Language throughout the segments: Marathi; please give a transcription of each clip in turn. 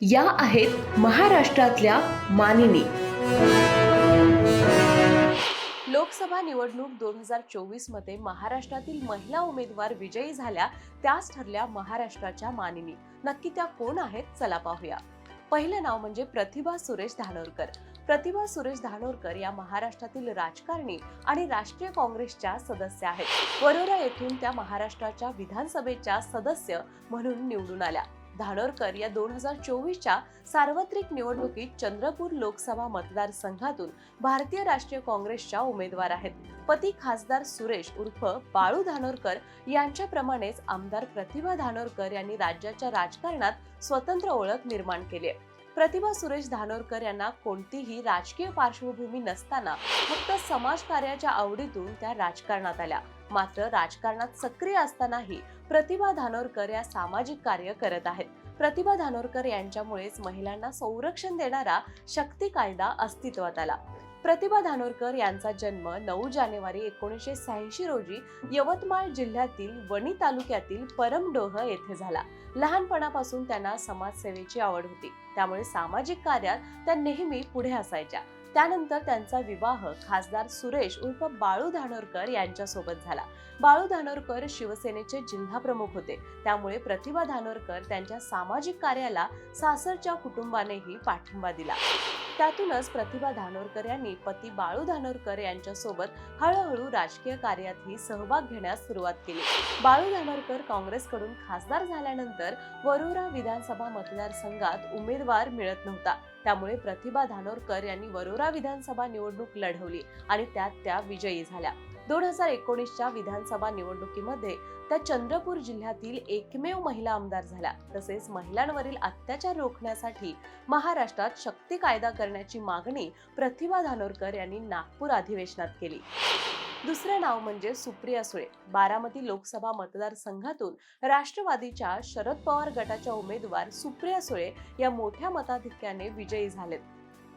या आहेत महाराष्ट्रातल्या मानिनी. लोकसभा निवडणूक 2024 मध्ये महाराष्ट्रातील महिला उमेदवार विजयी झाल्या, त्याच ठरल्या महाराष्ट्राच्या मानिनी. नक्की त्या कोण आहेत, चला पाहूया. पहिलं नाव म्हणजे प्रतिभा सुरेश धानोरकर. प्रतिभा सुरेश धानोरकर या महाराष्ट्रातील राजकारणी आणि राष्ट्रीय काँग्रेसच्या सदस्य आहेत. वरोरा येथून त्या महाराष्ट्राच्या विधानसभेच्या सदस्य म्हणून निवडून आल्या. धानोरकर या 2024च्या सार्वत्रिक निवडणुकीत चंद्रपूर लोकसभा मतदारसंघातून भारतीय राष्ट्रीय काँग्रेसच्या उमेदवार आहेत. पती खासदार सुरेश उर्फ बाळू धानोरकर यांच्याप्रमाणेच आमदार प्रतिभा धानोरकर यांनी राज्याच्या राजकारणात स्वतंत्र ओळख निर्माण केली आहे. प्रतिभा सुरेश धानोरकर यांना कोणतीही राजकीय पार्श्वभूमी नसताना फक्त समाजकार्याच्या आवडीतून त्या राजकारणात आल्या. मात्र राजकारणात सक्रिय असतानाही प्रतिभा धानोरकर या सामाजिक कार्य करत आहेत. प्रतिभा धानोरकर यांच्यामुळेच महिलांना संरक्षण देणारा शक्ती कायदा अस्तित्वात आला. प्रतिभा धानोरकर यांचा जन्म 9 जानेवारी 1986 रोजी यवतमाळ जिल्ह्यातील वणी तालुक्यातील परमडोह येथे झाला. लहानपणापासून त्यांना समाजसेवेची आवड होती, त्यामुळे सामाजिक कार्यात त्या नेहमी पुढे असायच्या. त्यानंतर त्यांचा विवाह खासदार सुरेश उर्फ बाळू धानोरकर यांच्यासोबत झाला. बाळू धानोरकर शिवसेनेचे जिल्हा प्रमुख होते, त्यामुळे प्रतिभा धानोरकर त्यांच्या सामाजिक कार्याला सासरच्या कुटुंबानेही पाठिंबा दिला. त्यातूनच प्रतिभा धानोरकर यांनी पती बाळू धानोरकर यांच्यासोबत हळूहळू राजकीय कार्यातही सहभाग घेण्यास सुरुवात केली. बाळू धानोरकर काँग्रेसकडून खासदार झाल्यानंतर वरोरा विधानसभा मतदारसंघात उमेदवार मिळत नव्हता, त्यामुळे प्रतिभा धानोरकर यांनी वरोरा विधानसभा निवडणूक लढवली आणि त्यात त्या विजयी झाल्या. 2019च्या विधानसभा निवडणुकीमध्ये त्या चंद्रपूर जिल्ह्यातील एकमेव महिला आमदार झाल्या. तसेच महिलांवरील अत्याचार रोखण्यासाठी महाराष्ट्रात शक्ती कायदा करण्याची मागणी प्रतिभा धानोरकर यांनी नागपूर अधिवेशनात केली. दुसरे नाव म्हणजे सुप्रिया सुळे. बारामती लोकसभा मतदारसंघातून राष्ट्रवादीच्या शरद पवार गटाच्या उमेदवार सुप्रिया सुळे या मोठ्या मताधिक्याने विजयी झालेत.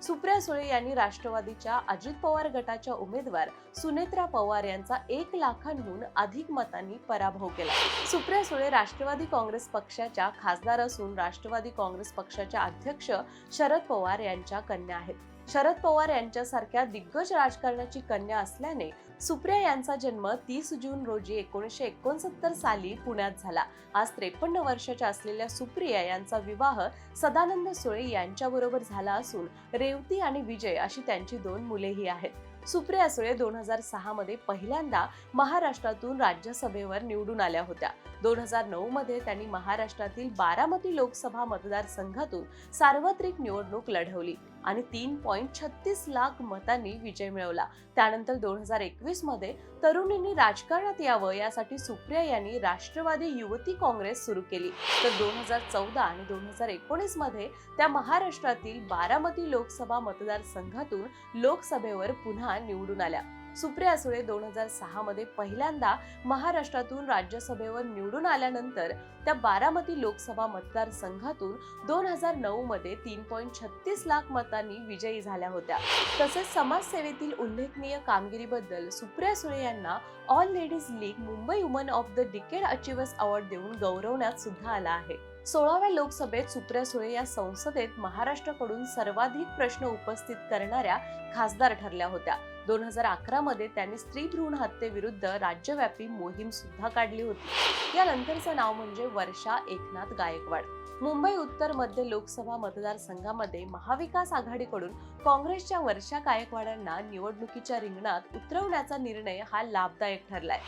सुप्रिया सुळे यांनी राष्ट्रवादीच्या अजित पवार गटाच्या उमेदवार सुनेत्रा पवार यांचा 1 लाखांहून अधिक मतांनी पराभव केला. सुप्रिया सुळे राष्ट्रवादी काँग्रेस पक्षाच्या खासदार असून राष्ट्रवादी काँग्रेस पक्षाच्या अध्यक्ष शरद पवार यांच्या कन्या आहेत. शरद पवार यांच्यासारख्या दिग्गज राजकारणाची कन्या असल्याने सुप्रिया यांचा जन्म 30 जून रोजी 1969 साली पुण्यात झाला. आज 53 वर्षाच्या असलेल्या सुप्रिया यांचा विवाह सदानंद सुळे यांच्याबरोबर झाला असून रेवती आणि विजय अशी त्यांची 2 मुलेही आहेत. सुप्रिया सुळे 2006 मध्ये पहिल्यांदा महाराष्ट्रातून राज्यसभेवर निवडून आल्या होत्या. 2009 मध्ये त्यांनी महाराष्ट्रातील बारामती लोकसभा मतदारसंघातून सार्वत्रिक निवडणूक लढवली आणि 3.36 लाख मतांनी विजय मिळवला. त्यानंतर 2021 मध्ये तरुणींनी राजकारणात यावं यासाठी सुप्रिया यांनी राष्ट्रवादी युवती काँग्रेस सुरू केली. तर 2014 आणि 2019 मध्ये त्या महाराष्ट्रातील बारामती लोकसभा मतदारसंघातून लोकसभेवर पुन्हा निवडून आल्या. सुप्रिया सुळे 2006 मध्ये पहिल्यांदा महाराष्ट्रातून राज्यसभेवर निवडून आल्यानंतर त्या बारामती लोकसभा मतदारसंघातून 2009 मध्ये 3.36 लाख मतांनी विजयी झाल्या होत्या. तसेच समाजसेवेतील उल्लेखनीय कामगिरीबद्दल सुप्रिया सुळे यांना all ladies league Mumbai woman of the decade achievers award देऊन गौरवण्यात सुद्धा आला आहे. 16व्या लोकसभेत सुप्रिया सुळे या संसदेत महाराष्ट्राकडून सर्वाधिक प्रश्न उपस्थित करणाऱ्या खासदार ठरल्या होत्या. 2011 मध्ये त्यांनी स्त्री भ्रूण हत्येविरुद्ध राज्यव्यापी मोहीम सुद्धा काढली होती. यानंतरचं नाव म्हणजे वर्षा एकनाथ गायकवाड. मुंबई उत्तर मध्य लोकसभा मतदारसंघामध्ये महाविकास आघाडीकडून काँग्रेसच्या वर्षा गायकवाडांना निवडणुकीच्या रिंगणात उतरवण्याचा निर्णय हा लाभदायक ठरलाय.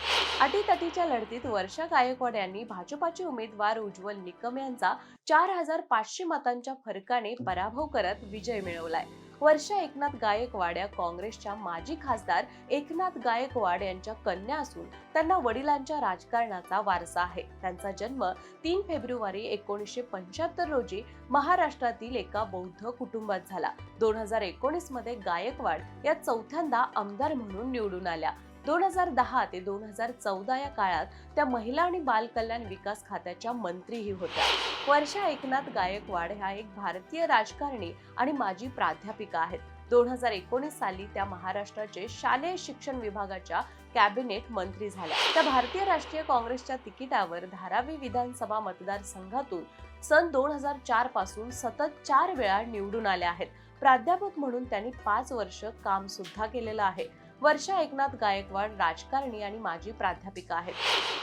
अटीतटीच्या लढतीत वर्षा गायकवाड यांनी भाजपाचे उमेदवार उज्ज्वल निकम यांचा 4500 मतांच्या फरकाने पराभव करत विजय मिळवलाय. वर्षा एकनाथ गायकवाड या काँग्रेसच्या माजी खासदार एकनाथ गायकवाड यांच्या कन्या असून त्यांना वडिलांच्या राजकारणाचा वारसा आहे. त्यांचा जन्म 3 फेब्रुवारी 1975 रोजी महाराष्ट्रातील एका बौद्ध कुटुंबात झाला. 2019 मध्ये गायकवाड या चौथ्यांदा आमदार म्हणून निवडून आल्या. 2010 ते 2014 या काळात त्या महिला आणि बाल कल्याण विकास खात्याच्या मंत्रीही होत्या. वर्षा एकनाथ गायकवाड ह्या एक भारतीय राजकारणी आणि माजी प्राध्यापिका आहेत. 2019 साली त्या महाराष्ट्राचे शालेय शिक्षण विभागाच्या कॅबिनेट मंत्री झाल्या. त्या भारतीय राष्ट्रीय काँग्रेसच्या तिकिटावर धारावी विधानसभा मतदारसंघातून सन 2004 पासून सतत 4 वेळा निवडून आल्या आहेत. प्राध्यापक म्हणून त्यांनी 5 वर्ष काम सुद्धा केलेलं आहे. वर्षा एकनाथ गायकवाड राजकारणी आणि माजी प्राध्यापिका आहेत.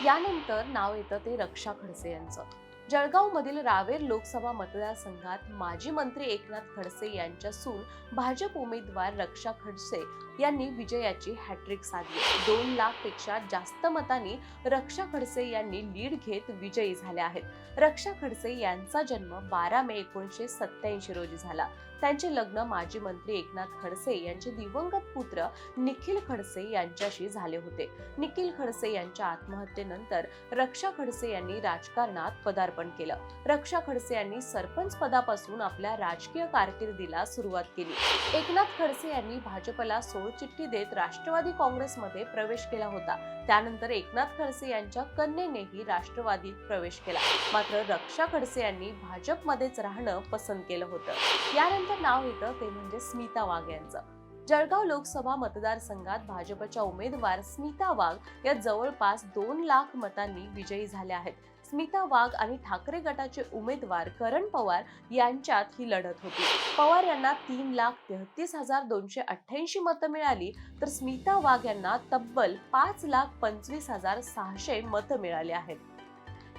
यानंतर नाव येतं ते रक्षा खडसे यांचं. जळगाव मधील रावेर लोकसभा मतदारसंघात माजी मंत्री एकनाथ खडसे यांच्या सून भाजप उमेदवार रक्षा खडसे यांनी विजयाची हॅट्रिक साधली. 2 लाख पेक्षा जास्त मतांनी रक्षा खडसे यांनी लीड घेत विजयी झाल्या आहेत. रक्षा खडसे यांचा जन्म 12 मे 1987 रोजी झाला. त्यांचे लग्न माजी मंत्री एकनाथ खडसे यांचे दिवंगत पुत्र निखिल खडसे यांच्याशी झाले होते. निखिल खडसे यांच्या आत्महत्येनंतर रक्षा खडसे यांनी राजकारणात पदार्पण केलं. रक्षा खडसे यांनी सरपंच पदापासून आपल्या राजकीय कारकिर्दीला सुरुवात केली. एकनाथ खडसे यांनी भाजपला सोडचिठ्ठी देत राष्ट्रवादी काँग्रेसमध्ये प्रवेश केला होता. त्यानंतर एकनाथ खडसे यांच्या कन्येनेही राष्ट्रवादीत प्रवेश केला. मात्र रक्षा खडसे यांनी भाजपमध्येच राहणं पसंत केलं होतं. यानंतर नाव येतं ते म्हणजे स्मिता वाघ यांचं. जळगाव लोकसभा मतदारसंघात भाजपच्या उमेदवार स्मिता वाघ या जवळपास 2 लाख मतांनी विजयी झाल्या आहेत. स्मिता वाघ आणि ठाकरे गटाचे उमेदवार करण पवार यांच्यात ही लढत होती. पवार यांना 3,33,288 मतं मिळाली, तर स्मिता वाघ यांना तब्बल 5,25,600 मतं मिळाली आहेत.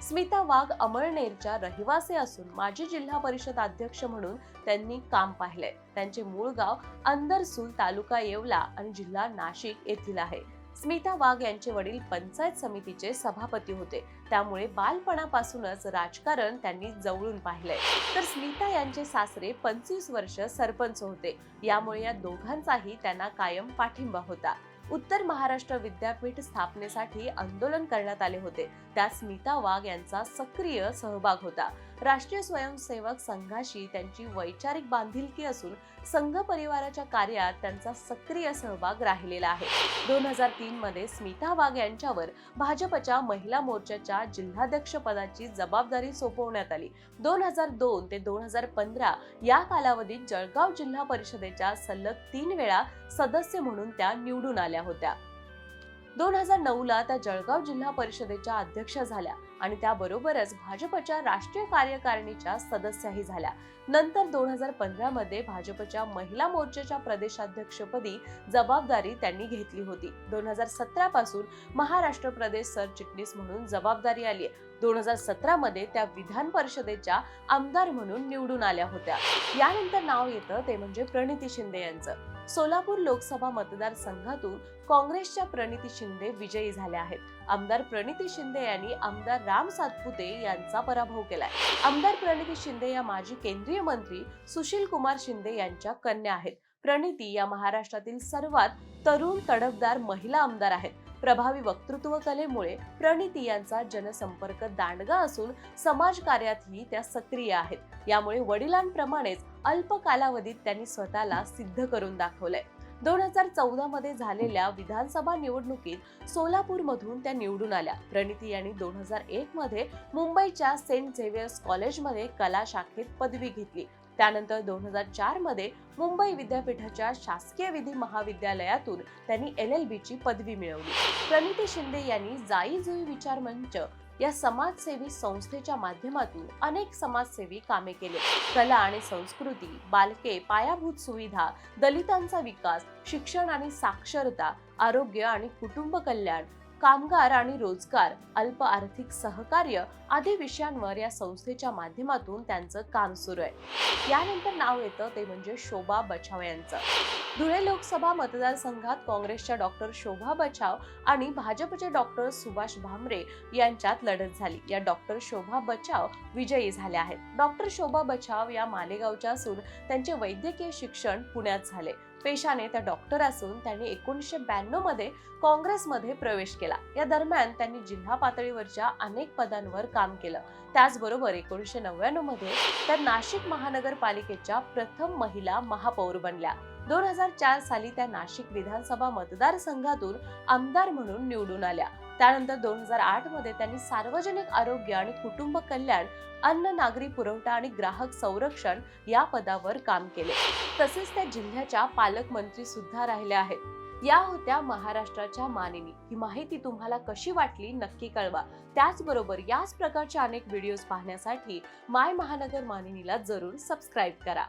स्मिता वाघ अमळनेरच्या रहिवासी असून माजी जिल्हा परिषद अध्यक्ष म्हणून त्यांनी काम पाहिले. त्यांचे मूळ गाव अंदरसूल, तालुका येवला आणि जिल्हा नाशिक येथील आहे. स्मिता वाघ यांचे वडील पंचायत समितीचे सभापती होते. त्यामुळे बालपणापासूनच राजकारण त्यांनी जवळून पाहिलंय. तर स्मिता यांचे सासरे 25 वर्ष सरपंच होते. यामुळे या दोघांचाही त्यांना कायम पाठिंबा होता. उत्तर महाराष्ट्र विद्यापीठ स्थापनेसाठी आंदोलन करण्यात आले होते. त्यात स्मिता वाघ यांचा सक्रिय सहभाग होता. राष्ट्रीय स्वयंसेवक संघाशी त्यांची वैचारिक बांधिलकी असून संघ परिवाराच्या कार्यात त्यांचा सक्रिय सहभाग राहिलेला आहे. 2003 मध्ये स्मिता वाघ यांच्यावर भाजपच्या महिला मोर्चाच्या जिल्हाध्यक्ष पदाची जबाबदारी सोपवण्यात आली. 2002 ते 2015 या कालावधीत जळगाव जिल्हा परिषदेच्या सलग 3 वेळा सदस्य म्हणून त्या निवडून आल्या होत्या. 2009 ला त्या जळगाव जिल्हा परिषदेच्या अध्यक्ष झाल्या आणि त्याबरोबरच भाजपच्या राष्ट्रीय कार्यकारिणीच्या सदस्याही झाल्या. नंतर 2015 मध्ये भाजपच्या महिला मोर्चाच्या प्रदेशाध्यक्षपदी जबाबदारी त्यांनी घेतली होती. 2017 पासून महाराष्ट्र प्रदेश सरचिटणीस म्हणून जबाबदारी आली. 2017 मध्ये त्या विधान परिषदेच्या आमदार म्हणून निवडून आल्या होत्या. यानंतर नाव येतं ते म्हणजे प्रणिती शिंदे यांचं. सोलापूर लोकसभा मतदारसंघातून काँग्रेसच्या प्रणिती शिंदे विजयी झाल्या आहेत. आमदार प्रणिती शिंदे यांनी आमदार राम सातपुते यांचा पराभव केलाय. आमदार प्रणिती शिंदे या माजी केंद्रीय मंत्री सुशील कुमार शिंदे यांच्या कन्या आहेत. प्रणिती या महाराष्ट्रातील सर्वात तरुण तडफदार महिला आमदार आहेत. प्रभावी वक्तृत्व कलेमुळे प्रणिती यांचा जनसंपर्क दांडगा असून समाजकार्यातही त्या सक्रिय आहेत. यामुळे वडिलांप्रमाणेच अल्प कालावधीत त्यांनी स्वतःला सिद्ध करून दाखवलंय. 2014 मध्ये झालेल्या विधानसभा निवडणुकीत सोलापूर मधून त्या निवडून आल्या. प्रणिती यांनी 2001 मध्ये मुंबईच्या सेंट झेवियर्स कॉलेजमध्ये कला शाखेत पदवी घेतली. त्यानंतर 2004 मध्ये मुंबई विद्यापीठाच्या शासकीय विधी महाविद्यालयातून त्यांनी LLB ची पदवी मिळवली. प्रणिती शिंदे यांनी जाई जुई विचार मंच या समाजसेवी संस्थेच्या माध्यमातून अनेक समाजसेवी कामे केले. कला आणि संस्कृती, बालके, पायाभूत सुविधा, दलितांचा विकास, शिक्षण आणि साक्षरता, आरोग्य आणि कुटुंब कल्याण, कामगार आणि रोजगार, अल्प आर्थिक सहकार्य आदी विषयांवर या संस्थेच्या माध्यमातून त्यांचं काम सुरू आहे. यानंतर नाव येतं ते म्हणजे शोभा बछाव यांचं. धुळे लोकसभा मतदारसंघात काँग्रेसच्या डॉक्टर शोभा बछाव आणि भाजपचे डॉक्टर सुभाष भामरे यांच्यात लढत झाली. या डॉक्टर शोभा बछाव विजयी झाल्या आहेत. डॉक्टर शोभा बछाव या मालेगावच्या असून त्यांचे वैद्यकीय शिक्षण पुण्यात झाले. पेशाने त्या डॉक्टर असून त्यांनी 1992 मध्ये काँग्रेसमध्ये प्रवेश केला. या दरम्यान त्यांनी जिल्हा पातळीवरच्या अनेक पदांवर काम केलं. त्याचबरोबर 1999 मध्ये तर नाशिक महानगरपालिकेच्या प्रथम महिला महापौर बनल्या. 2004 साली त्या नाशिक विधानसभा मतदारसंघातून आमदार म्हणून निवडून आल्या. त्यानंतर 2008 मध्ये त्यांनी सार्वजनिक आरोग्य आणि कुटुंब कल्याण, अन्न नागरी पुरवठा आणि ग्राहक संरक्षण या पदावर काम केले. तसेच त्या जिल्ह्याच्या पालकमंत्री सुद्धा राहिल्या आहेत. या होत्या महाराष्ट्राच्या मानिनी. ही माहिती तुम्हाला कशी वाटली नक्की कळवा. त्याचबरोबर याच प्रकारचे अनेक व्हिडिओज पाहण्यासाठी माय महानगर मानिनीला जरूर सबस्क्राईब करा.